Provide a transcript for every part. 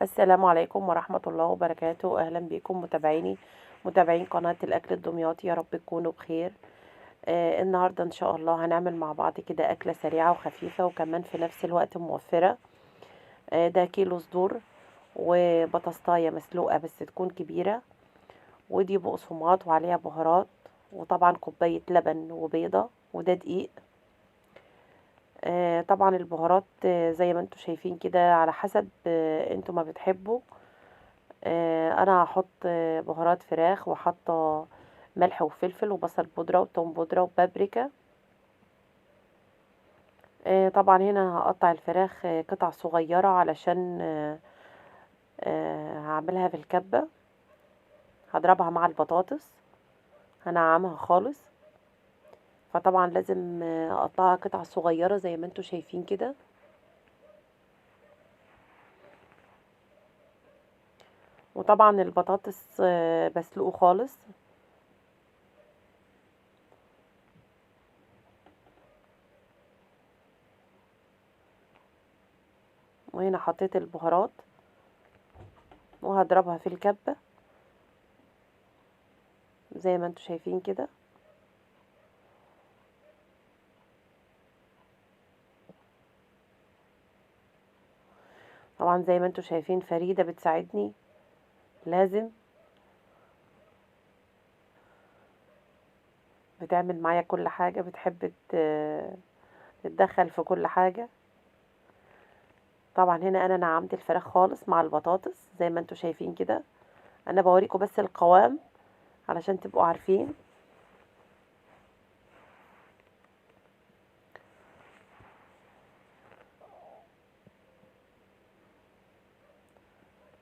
السلام عليكم ورحمة الله وبركاته. أهلا بكم متابعين قناة الأكل الدمياطي، يا رب تكونوا بخير. النهاردة إن شاء الله هنعمل مع بعض كده أكلة سريعة وخفيفة وكمان في نفس الوقت موفرة. ده كيلو صدور وبطاطاية مسلوقة بس تكون كبيرة، ودي بقسماط وعليها بهارات، وطبعا كوباية لبن وبيضة، وده دقيق. طبعا البهارات زي ما انتوا شايفين كده على حسب انتوا ما بتحبوا. انا هحط بهارات فراخ، وحاطه ملح وفلفل وبصل بودره وتوم بودره وبابريكا. طبعا هنا هقطع الفراخ قطع صغيره علشان هعملها في الكبه، هضربها مع البطاطس، هنعمها خالص. فطبعا لازم اقطعها قطع صغيره زي ما انتوا شايفين كده. وطبعا البطاطس بسلقه خالص. وهنا حطيت البهارات وهضربها في الكبه زي ما انتوا شايفين كده. طبعا زي ما انتوا شايفين فريدة بتساعدني، لازم بتعمل معايا كل حاجة، بتحب تتدخل في كل حاجة. طبعا هنا انا نعمت الفراخ خالص مع البطاطس زي ما انتوا شايفين كده. انا بوريكم بس القوام علشان تبقوا عارفين.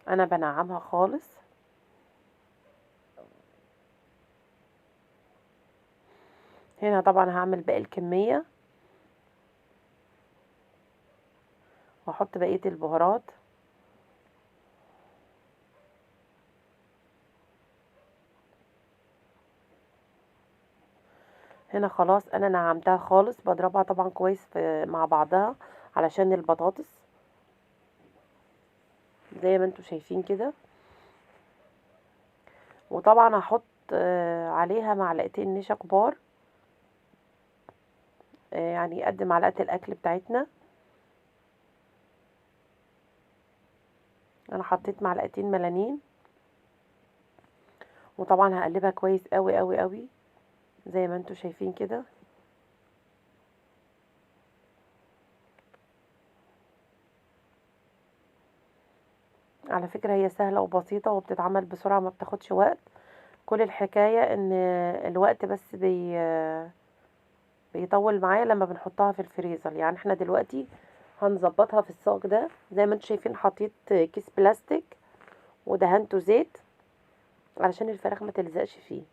انا بنعمها خالص. هنا طبعا هعمل باقي الكمية واحط بقية البهارات. هنا خلاص انا نعمتها خالص، بضربها طبعا كويس مع بعضها علشان البطاطس زي ما انتوا شايفين كده. وطبعا هحط عليها معلقتين نشا كبار، يعني قد معلقة الأكل بتاعتنا. أنا حطيت معلقتين ملانين، وطبعا هقلبها كويس قوي قوي قوي زي ما انتوا شايفين كده. على فكرة هي سهلة وبسيطة وبتتعمل بسرعة، ما بتاخدش وقت. كل الحكاية ان الوقت بس بيطول معايا لما بنحطها في الفريزر. يعني احنا دلوقتي هنظبطها في الصاج ده زي ما انتوا شايفين. حطيت كيس بلاستيك ودهنته زيت علشان الفراخ ما تلزقش فيه.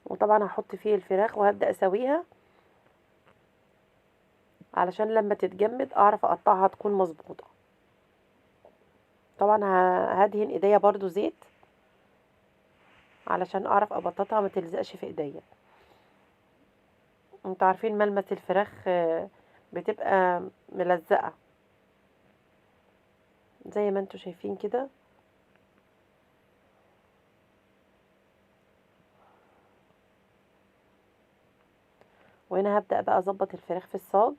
وطبعا هحط فيه الفراخ وهبدأ اسويها علشان لما تتجمد اعرف اقطعها تكون مظبوطة. طبعا هدهن ايديا برضو زيت علشان اعرف ابططها ما تلزقش في ايديا. انتوا عارفين ملمس الفراخ بتبقى ملزقة زي ما انتوا شايفين كده. وهنا هبدأ بقى اظبط الفراخ في الصاج،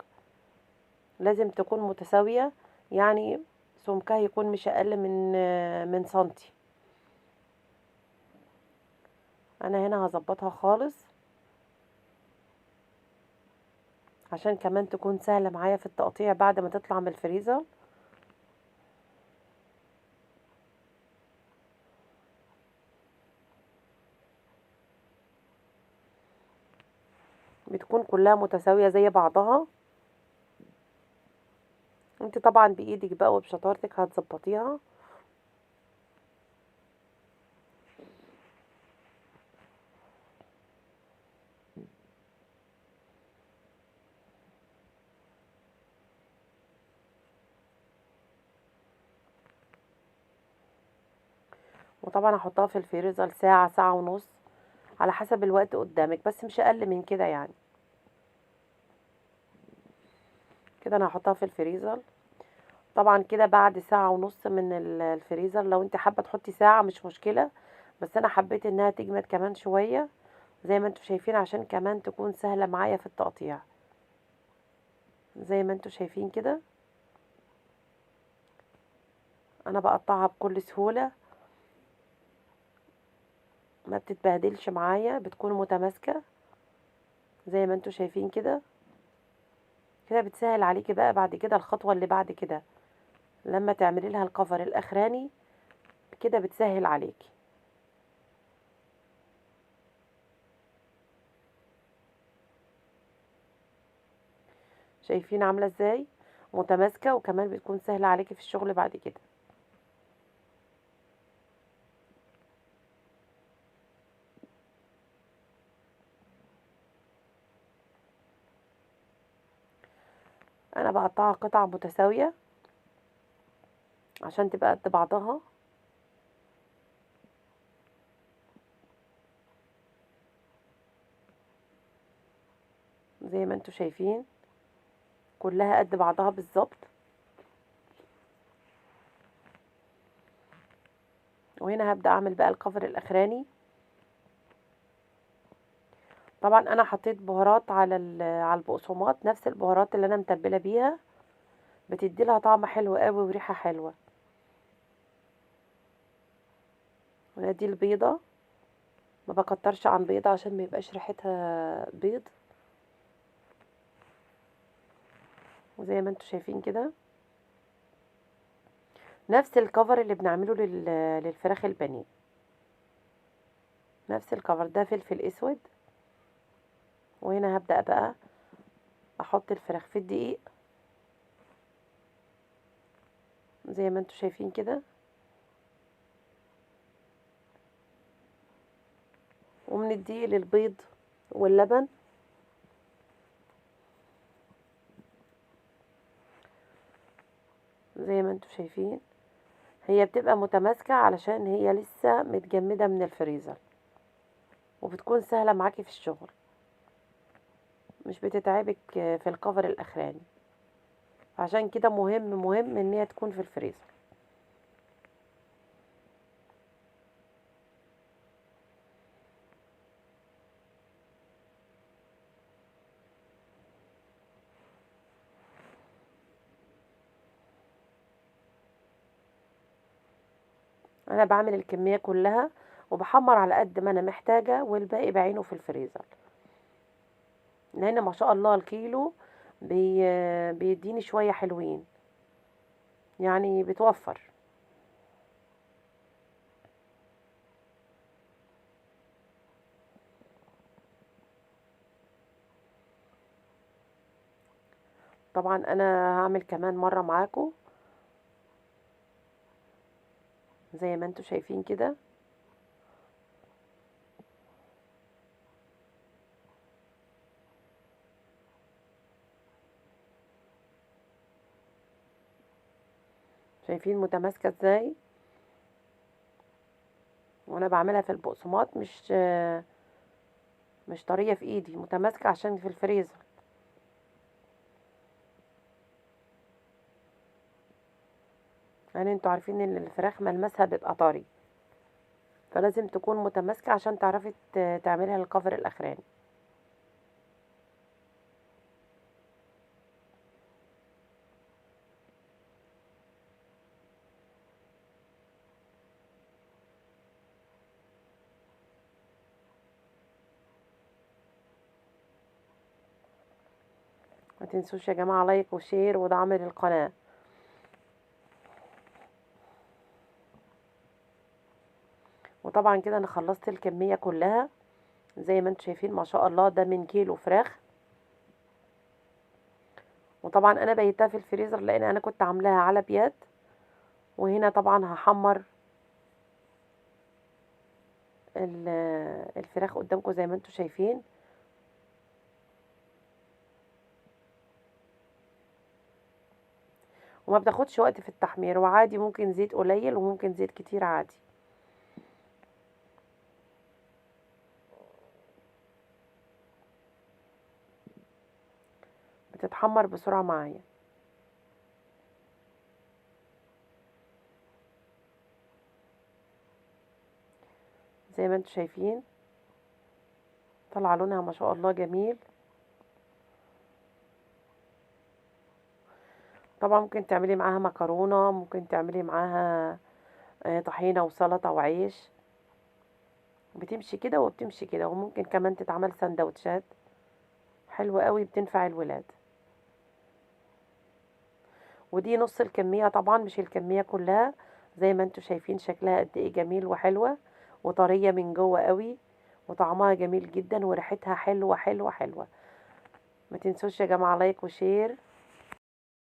لازم تكون متساوية، يعني سمكها يكون مش اقل من سنتي. انا هنا هظبطها خالص عشان كمان تكون سهلة معايا في التقطيع بعد ما تطلع من الفريزر. بتكون كلها متساوية زي بعضها. انت طبعا بايدك بقى وبشطارتك هتظبطيها. وطبعا هحطها في الفريزر ساعة، ساعة ونص، على حسب الوقت قدامك، بس مش اقل من كده يعني. كده انا هحطها في الفريزر. طبعا كده بعد ساعة ونص من الفريزر، لو انت حابة تحطي ساعة مش مشكلة، بس انا حبيت انها تجمد كمان شوية زي ما انتوا شايفين، عشان كمان تكون سهلة معايا في التقطيع. زي ما انتوا شايفين كده انا بقطعها بكل سهولة، ما بتتبهدلش معايا، بتكون متماسكة زي ما انتوا شايفين كده. كده بتسهل عليكي بقى بعد كده الخطوة اللي بعد كده، لما تعملي لها الكفر الاخراني كده بتسهل عليكي. شايفين عاملة ازاي؟ متماسكة، وكمان بتكون سهلة عليكي في الشغل بعد كده. انا بقطعها قطع متساوية عشان تبقى قد بعضها. زي ما انتوا شايفين كلها قد بعضها بالظبط. وهنا هبدأ اعمل بقى الكفر الاخراني. طبعا انا حطيت بهارات على على البقسماط، نفس البهارات اللي انا متبله بيها، بتدي لها طعم حلو قوي وريحه حلوه. وهنا دي البيضه، ما بكترش عن بيضه عشان ما يبقاش ريحتها بيض. وزي ما انتوا شايفين كده نفس الكفر اللي بنعمله للفراخ البانيه، نفس الكفر ده فلفل اسود. وهنا هبدأ بقى احط الفراخ في الدقيق زي ما انتوا شايفين كده، ومن الدقيق للبيض واللبن. زي ما انتوا شايفين هي بتبقى متماسكة علشان هي لسه متجمدة من الفريزر، وبتكون سهلة معاكي في الشغل، مش بتتعبك في الكفر الاخراني. عشان كده مهم ان هي تكون في الفريزر. انا بعمل الكمية كلها وبحمر على قد ما انا محتاجة، والباقي بعينه في الفريزر، لان ما شاء الله الكيلو بيديني شوية حلوين، يعني بتوفر. طبعا انا هعمل كمان مرة معاكم زي ما انتوا شايفين كده. شايفين متماسكة ازاي؟ وانا بعملها في البقسماط مش طرية في ايدي، متماسكة عشان في الفريزر. يعني انتوا عارفين ان الفراخ ملمسها بيبقى طري، فلازم تكون متماسكة عشان تعرفي تعمليها الكفر الاخراني. ما تنسوش يا جماعة لايك وشير ودعم للقناة. وطبعا كده انا خلصت الكمية كلها زي ما انتوا شايفين، ما شاء الله ده من كيلو فراخ. وطبعا انا بيتها في الفريزر لان انا كنت عاملاها على بيات. وهنا طبعا هحمر الفراخ قدامكم زي ما انتوا شايفين. وما بتاخدش وقت في التحمير، وعادي ممكن زيت قليل وممكن زيت كتير عادي. بتتحمر بسرعة معايا. زي ما انتوا شايفين طلع لونها ما شاء الله جميل. طبعا ممكن تعملي معاها مكرونة، ممكن تعملي معاها طحينة وسلطة وعيش، بتمشي كده وبتمشي كده، وممكن كمان تتعمل سندوتشات حلوة قوي بتنفع الولاد. ودي نص الكمية طبعا مش الكمية كلها. زي ما انتوا شايفين شكلها قد ايه جميل وحلوة وطرية من جوه قوي، وطعمها جميل جدا وريحتها حلوة حلوة حلوة. ما تنسوش يا جماعة لايك وشير